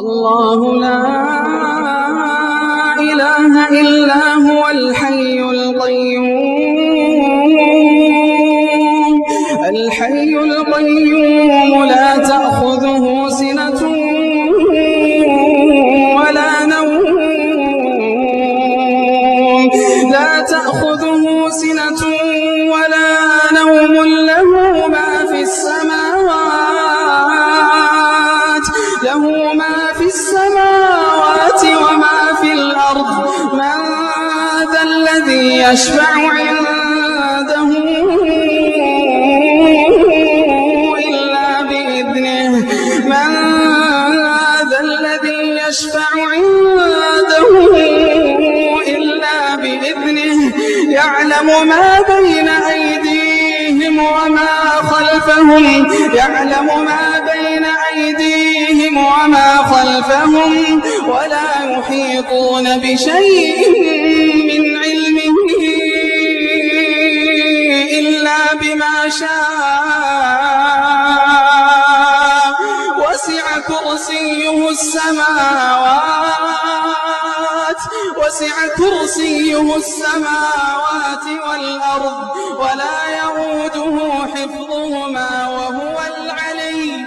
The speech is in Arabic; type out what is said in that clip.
الله لا إله إلا هو الحي القيوم لا تأخذه سنة ولا نوم له ما في السماوات وما في الأرض. من ذا الذي يشفع عنده إلا بإذنه يعلم ما بين أيديهم وما خلفهم ولا يحيطون بشيء من علمه إلا بما شاء. وسع كرسيه السماوات والأرض ولا يئوده حفظهما وهو العلي